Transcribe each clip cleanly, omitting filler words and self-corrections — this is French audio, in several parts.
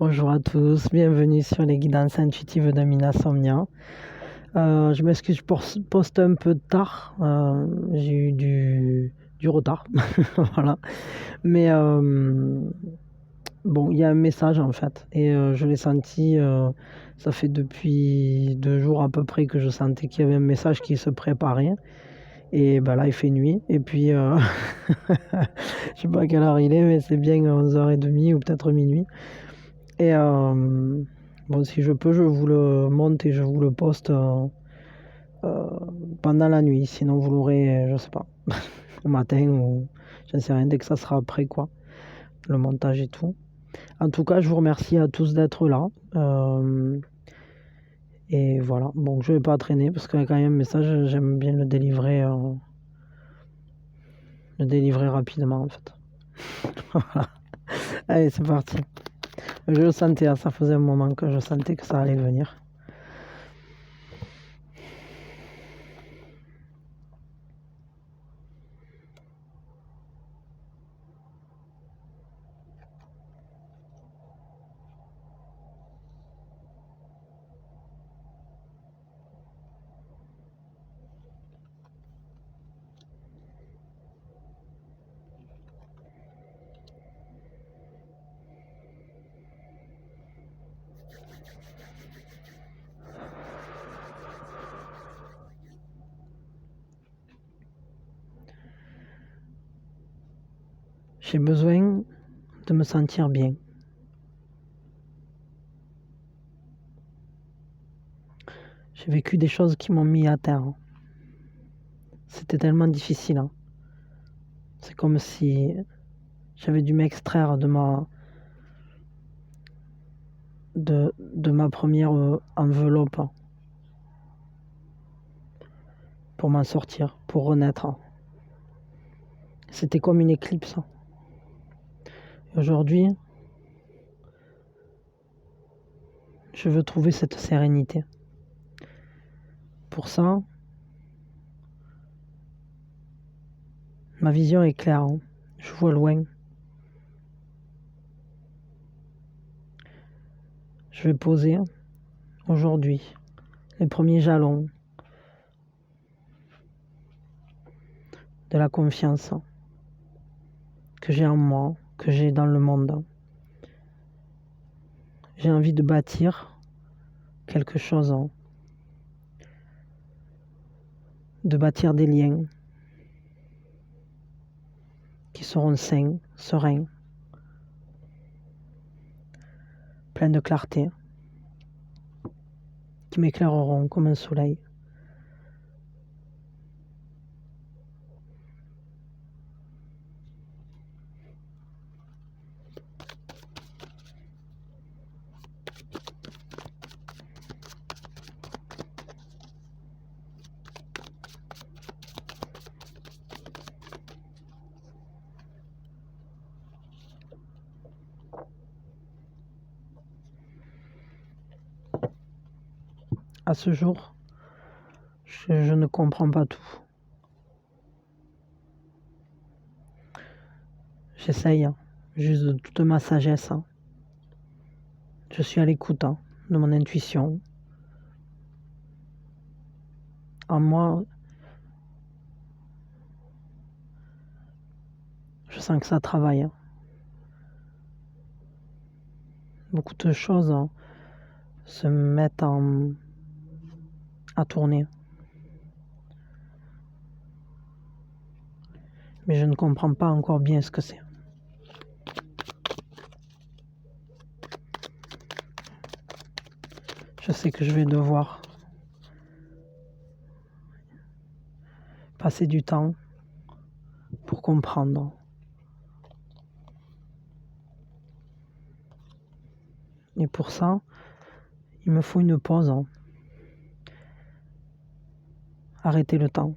Bonjour à tous, bienvenue sur les guidances intuitives de Mina Somnia. Je m'excuse pour ce post un peu tard, j'ai eu du retard, voilà. Mais bon, il y a un message en fait, et je l'ai senti, ça fait depuis 2 jours à peu près que je sentais qu'il y avait un message qui se préparait. Et ben là, il fait nuit, et puis je sais pas à quelle heure il est, mais c'est bien 11h30 ou peut-être minuit. Et bon, si je peux, je vous le monte et je vous le poste euh, pendant la nuit. Sinon, vous l'aurez, je sais pas, au matin ou j'en sais rien, dès que ça sera prêt, quoi. Le montage et tout. En tout cas, je vous remercie à tous d'être là. Et voilà. Bon, je vais pas traîner parce qu'il y a quand même un message, j'aime bien le délivrer rapidement, en fait. Voilà. Allez, c'est parti. Je le sentais, hein, ça faisait un moment que je sentais que ça allait venir. J'ai besoin de me sentir bien. J'ai vécu des choses qui m'ont mis à terre. C'était tellement difficile, hein. C'est comme si j'avais dû m'extraire de ma première enveloppe pour m'en sortir, pour renaître. C'était comme une éclipse. Et aujourd'hui, je veux trouver cette sérénité. Pour ça, ma vision est claire, hein. Je vois loin. Je vais poser aujourd'hui les premiers jalons de la confiance que j'ai en moi, que j'ai dans le monde. J'ai envie de bâtir quelque chose, de bâtir des liens qui seront sains, sereins, pleins de clarté, qui m'éclaireront comme un soleil. À ce jour, je ne comprends pas tout. J'essaye, juste de toute ma sagesse. Je suis à l'écoute de mon intuition. En moi, je sens que ça travaille. Beaucoup de choses se mettent à tourner. Mais je ne comprends pas encore bien ce que c'est. Je sais que je vais devoir passer du temps pour comprendre. Et pour ça, il me faut une pause. Arrêter le temps.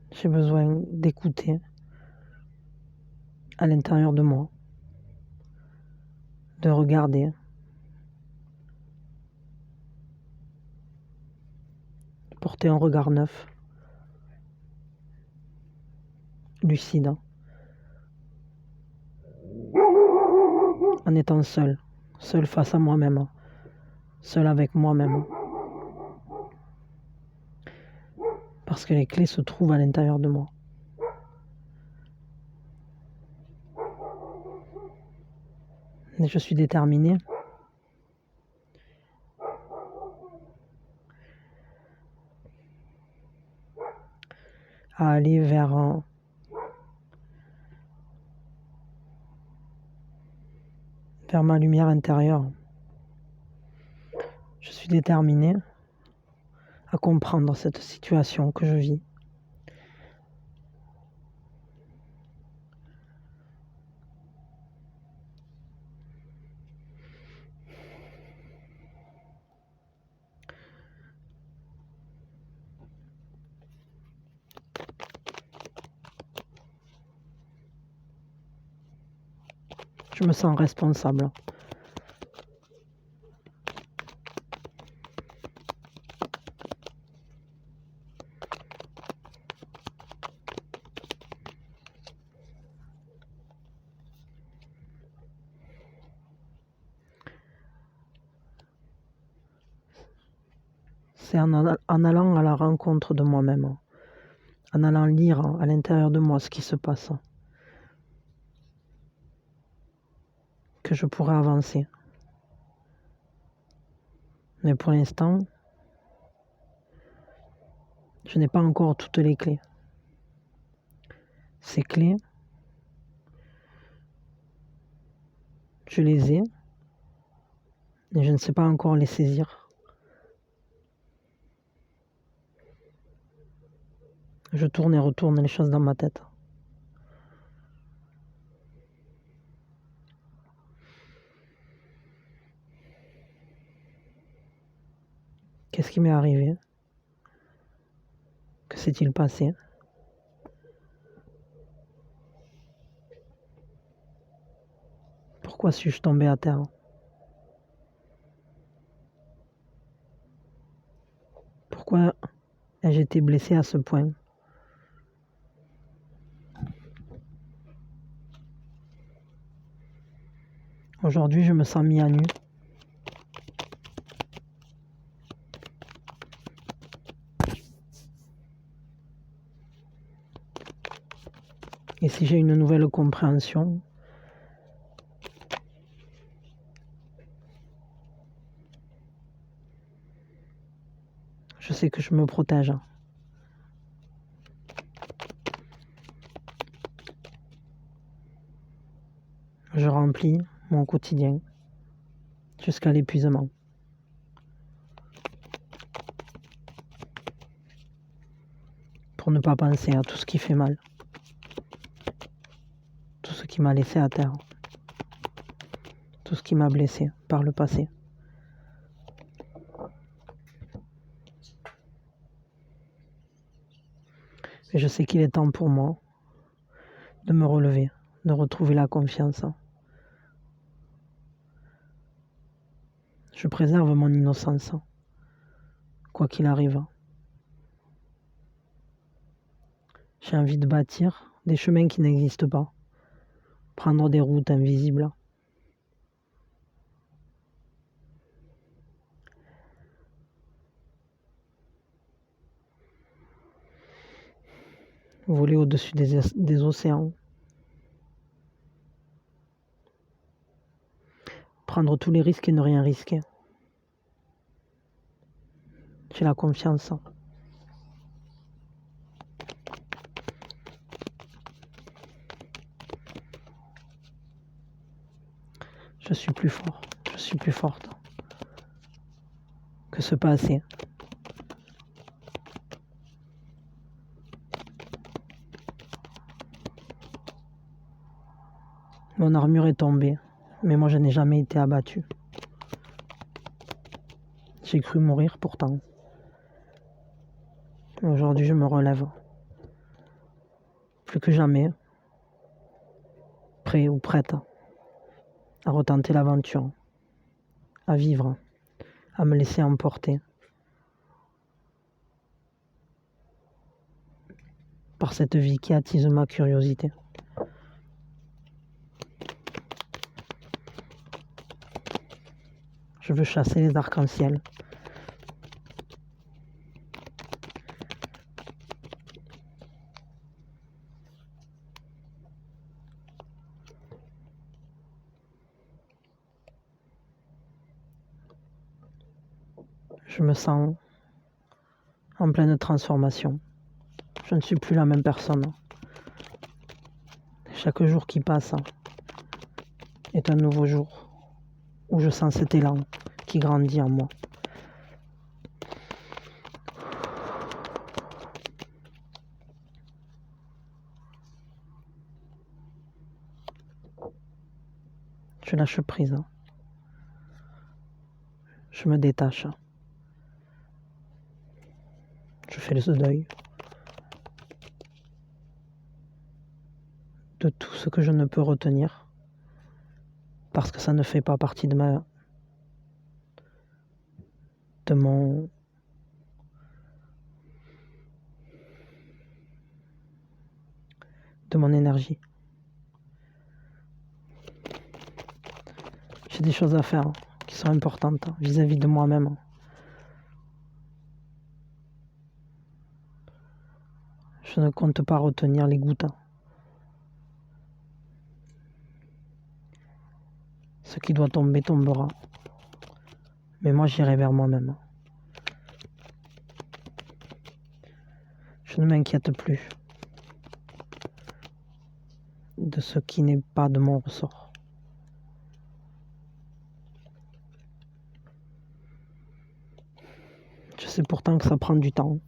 J'ai besoin d'écouter à l'intérieur de moi, de regarder, porter un regard neuf, lucide, en étant seul face à moi-même, seul avec moi-même. Parce que les clés se trouvent à l'intérieur de moi. Et je suis déterminé à aller vers ma lumière intérieure. Je suis déterminé à comprendre cette situation que je vis. Je me sens responsable. C'est en allant à la rencontre de moi-même, en allant lire à l'intérieur de moi ce qui se passe, que je pourrais avancer. Mais pour l'instant, je n'ai pas encore toutes les clés. Ces clés, je les ai, et je ne sais pas encore les saisir. Je tourne et retourne les choses dans ma tête. Qu'est-ce qui m'est arrivé? Que s'est-il passé? Pourquoi suis-je tombé à terre? Pourquoi ai-je été blessé à ce point? Aujourd'hui, je me sens mis à nu. Et si j'ai une nouvelle compréhension, je sais que je me protège. Je remplis mon quotidien jusqu'à l'épuisement. Pour ne pas penser à tout ce qui fait mal, tout ce qui m'a laissé à terre, tout ce qui m'a blessé par le passé. Et je sais qu'il est temps pour moi de me relever, de retrouver la confiance. Je préserve mon innocence, quoi qu'il arrive. J'ai envie de bâtir des chemins qui n'existent pas, prendre des routes invisibles. Voler au-dessus des océans. Prendre tous les risques et ne rien risquer. J'ai la confiance. Je suis plus fort, je suis plus forte que ce passé. Mon armure est tombée, mais moi je n'ai jamais été abattu. J'ai cru mourir pourtant. Aujourd'hui je me relève. Plus que jamais, prêt ou prête à retenter l'aventure, à vivre, à me laisser emporter par cette vie qui attise ma curiosité. Je veux chasser les arcs-en-ciel. Je me sens en pleine transformation. Je ne suis plus la même personne. Chaque jour qui passe est un nouveau jour où je sens cet élan qui grandit en moi. Je lâche prise. Je me détache. Je fais le deuil de tout ce que je ne peux retenir parce que ça ne fait pas partie de mon énergie. J'ai des choses à faire qui sont importantes vis-à-vis de moi-même. Je ne compte pas retenir les gouttes. Ce qui doit tomber tombera. Mais moi j'irai vers moi-même. Je ne m'inquiète plus de ce qui n'est pas de mon ressort. Je sais pourtant que ça prend du temps.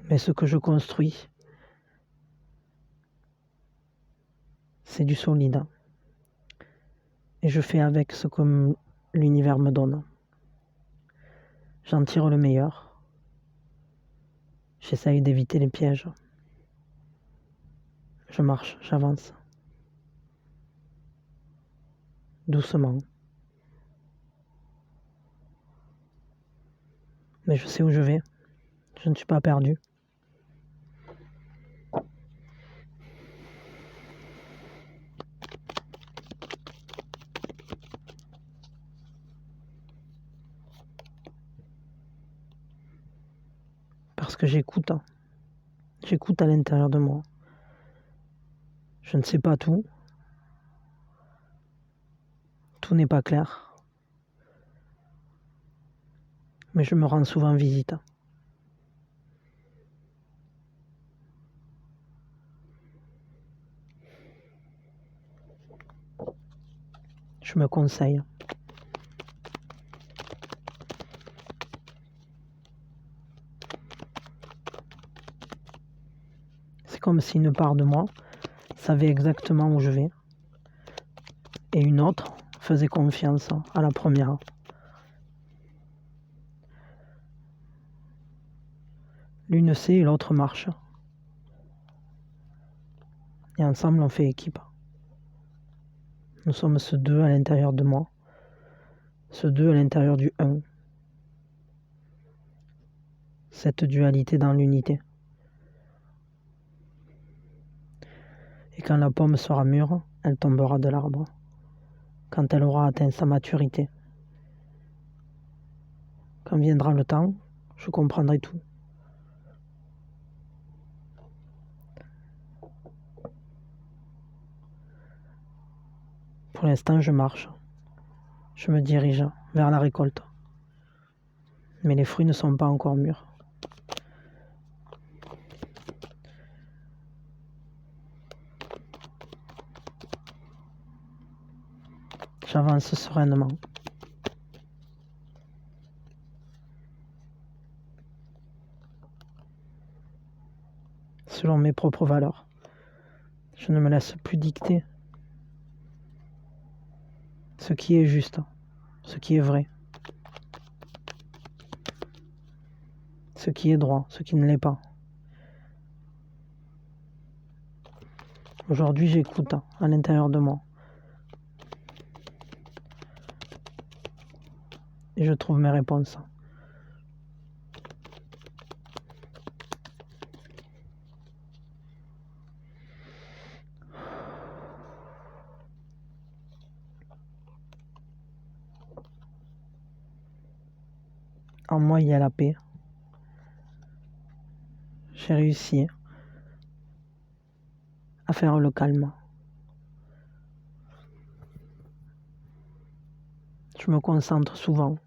Mais ce que je construis, c'est du solide. Et je fais avec ce que l'univers me donne. J'en tire le meilleur. J'essaye d'éviter les pièges. Je marche, j'avance. Doucement. Mais je sais où je vais. Je ne suis pas perdu. Parce que j'écoute. J'écoute à l'intérieur de moi. Je ne sais pas tout. Tout n'est pas clair. Mais je me rends souvent visite. Je me conseille. C'est comme si une part de moi savait exactement où je vais et une autre faisait confiance à la première. L'une sait et l'autre marche. Et ensemble on fait équipe. Nous sommes ce deux à l'intérieur de moi, ce deux à l'intérieur du un. Cette dualité dans l'unité. Et quand la pomme sera mûre, elle tombera de l'arbre. Quand elle aura atteint sa maturité. Quand viendra le temps, je comprendrai tout. Pour l'instant, je marche. Je me dirige vers la récolte. Mais les fruits ne sont pas encore mûrs. J'avance sereinement. Selon mes propres valeurs. Je ne me laisse plus dicter ce qui est juste, ce qui est vrai, ce qui est droit, ce qui ne l'est pas. Aujourd'hui, j'écoute à l'intérieur de moi. Et je trouve mes réponses. En moi, il y a la paix. J'ai réussi à faire le calme. Je me concentre souvent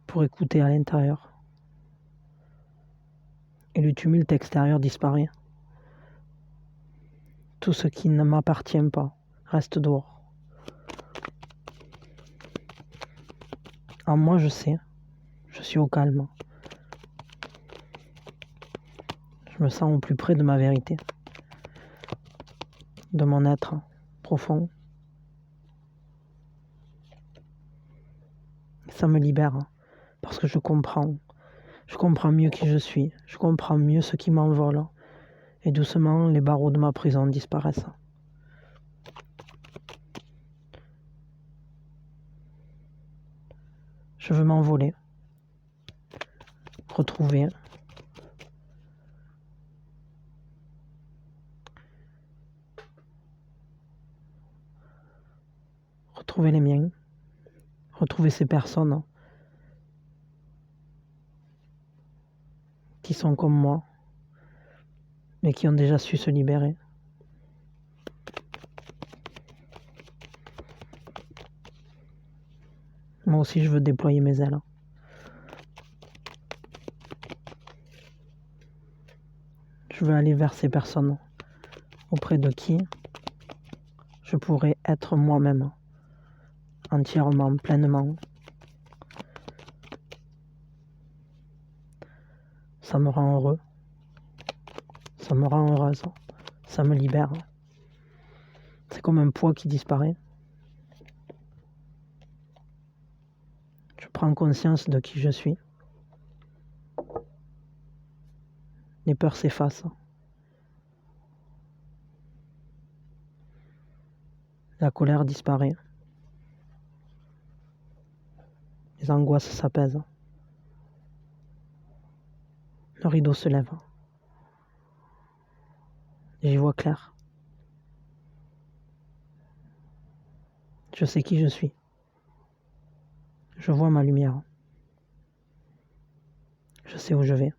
pour écouter à l'intérieur. Et le tumulte extérieur disparaît. Tout ce qui ne m'appartient pas reste dehors. En moi, je sais, je suis au calme. Je me sens au plus près de ma vérité, de mon être profond. Ça me libère parce que je comprends mieux qui je suis, je comprends mieux ce qui m'envole. Et doucement, les barreaux de ma prison disparaissent. Je veux m'envoler, retrouver les miens, retrouver ces personnes qui sont comme moi, mais qui ont déjà su se libérer. Moi aussi, je veux déployer mes ailes. Je veux aller vers ces personnes auprès de qui je pourrais être moi-même, entièrement, pleinement. Ça me rend heureux, ça me rend heureuse, ça me libère. C'est comme un poids qui disparaît. Je prends conscience de qui je suis. Les peurs s'effacent. La colère disparaît. Les angoisses s'apaisent. Le rideau se lève. J'y vois clair. Je sais qui je suis. Je vois ma lumière. Je sais où je vais.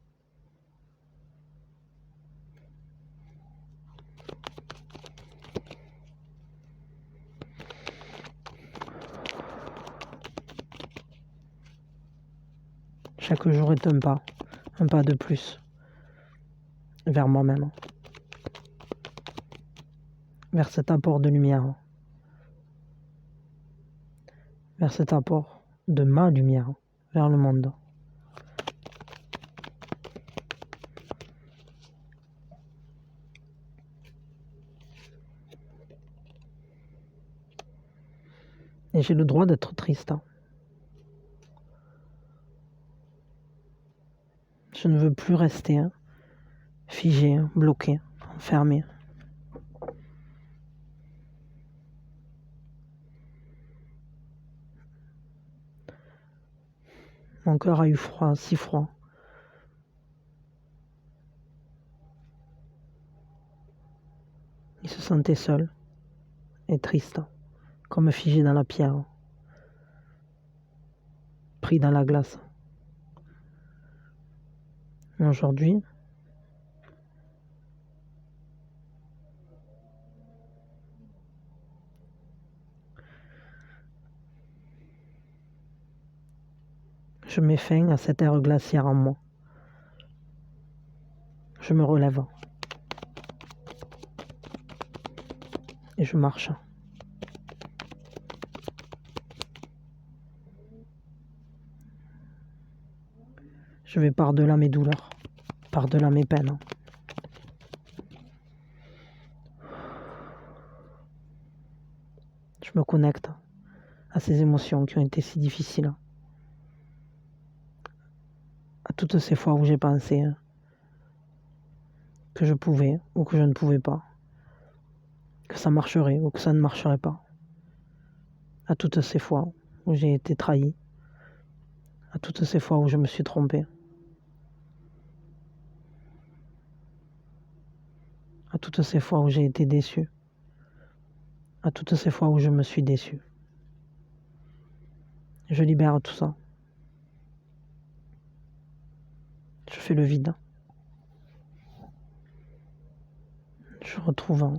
Chaque jour est un pas de plus vers moi-même, vers cet apport de lumière, vers cet apport de ma lumière vers le monde. Et j'ai le droit d'être triste. Je ne veux plus rester figé, bloqué, enfermé. Mon cœur a eu froid, si froid. Il se sentait seul et triste, comme figé dans la pierre, pris dans la glace. Mais aujourd'hui, je mets fin à cette ère glaciaire en moi. Je me relève et je marche. Je vais par-delà mes douleurs, par-delà mes peines. Je me connecte à ces émotions qui ont été si difficiles, à toutes ces fois où j'ai pensé que je pouvais ou que je ne pouvais pas, que ça marcherait ou que ça ne marcherait pas, à toutes ces fois où j'ai été trahi, à toutes ces fois où je me suis trompé, à toutes ces fois où j'ai été déçu. à toutes ces fois où je me suis déçu. Je libère tout ça. Je fais le vide. Je retrouve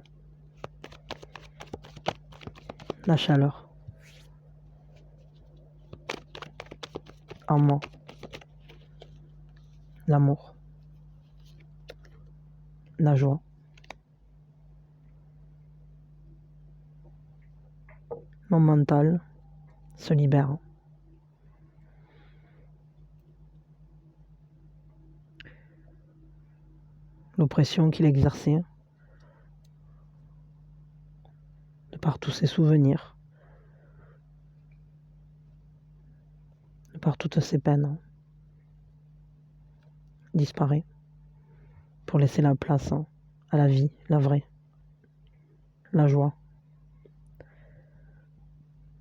la chaleur en moi, l'amour, la joie. Mon mental se libère. L'oppression qu'il exerçait, de par tous ses souvenirs, de par toutes ses peines, disparaît pour laisser la place à la vie, la vraie, la joie.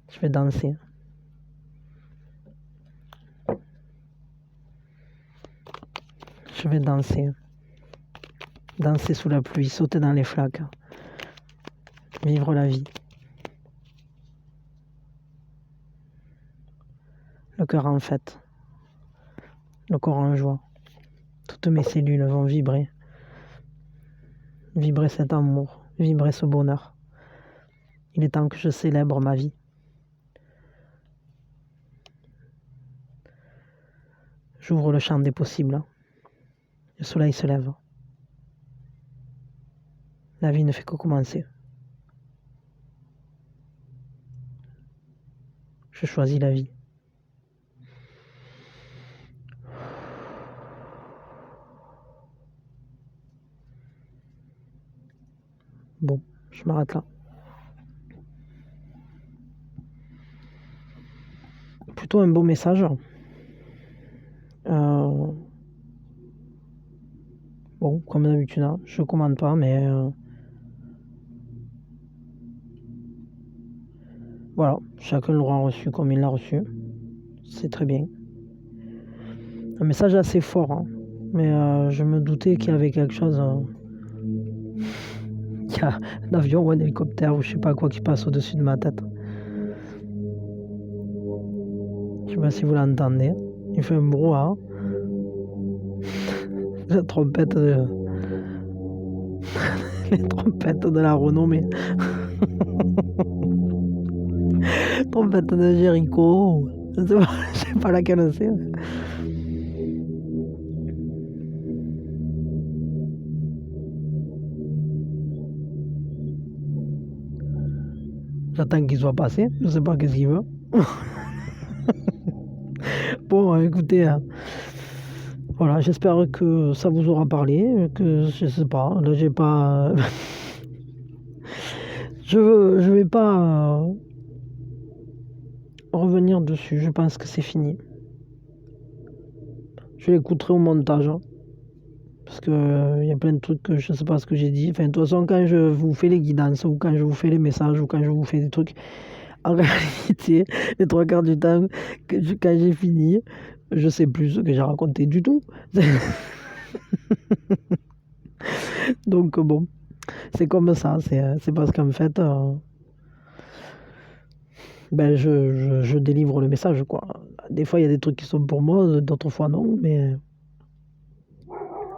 Je vais danser. Je vais danser. Danser sous la pluie, sauter dans les flaques. Vivre la vie. Le cœur en fête. Le corps en joie. Toutes mes cellules vont vibrer. Vibrer cet amour. Vibrer ce bonheur. Il est temps que je célèbre ma vie. J'ouvre le champ des possibles. Le soleil se lève. La vie ne fait que commencer. Je choisis la vie. Bon, je m'arrête là. Plutôt un beau message. Bon, comme d'habitude, je commande pas, mais voilà, chacun l'aura reçu comme il l'a reçu. C'est très bien. Un message assez fort, mais je me doutais qu'il y avait quelque chose. Il y a un avion ou un hélicoptère ou je sais pas quoi qui passe au-dessus de ma tête. Je sais pas si vous l'entendez. Il fait un brouhaha. La trompette les trompettes de la renommée. Trompette de Jéricho. Je sais pas laquelle c'est. J'attends qu'il soit passé. Je sais pas qu'est-ce qu'il veut. Bon, écoutez, voilà, j'espère que ça vous aura parlé, que je sais pas, là j'ai pas, je vais pas revenir dessus. Je pense que c'est fini. Je l'écouterai au montage, parce que y a plein de trucs que je sais pas ce que j'ai dit. Enfin, de toute façon, quand je vous fais les guidances ou quand je vous fais les messages ou quand je vous fais des trucs, en réalité, les 3/4 du temps, quand j'ai fini, je sais plus ce que j'ai raconté du tout. Donc bon, c'est comme ça. C'est parce qu'en fait, ben je délivre le message, quoi. Des fois, il y a des trucs qui sont pour moi, d'autres fois non, mais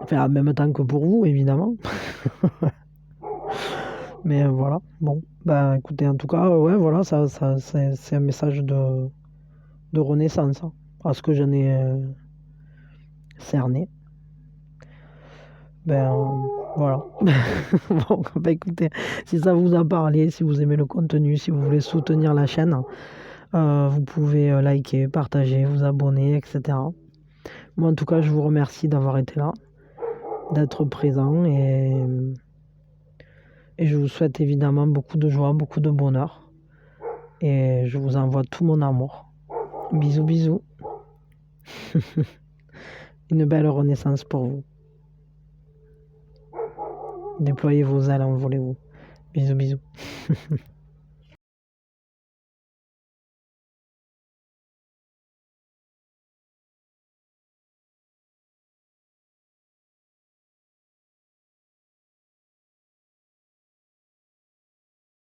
enfin en même temps que pour vous, évidemment. Mais voilà, bon, ben écoutez, en tout cas, ouais, voilà, ça c'est un message de renaissance, parce que j'en ai cerné. Ben voilà. Bon, bah écoutez, si ça vous a parlé, si vous aimez le contenu, si vous voulez soutenir la chaîne, vous pouvez liker, partager, vous abonner, etc. Moi, en tout cas, je vous remercie d'avoir été là, d'être présent et je vous souhaite évidemment beaucoup de joie, beaucoup de bonheur. Et je vous envoie tout mon amour. Bisous, bisous. Une belle renaissance pour vous. Déployez vos ailes, envolez-vous. Bisous, bisous.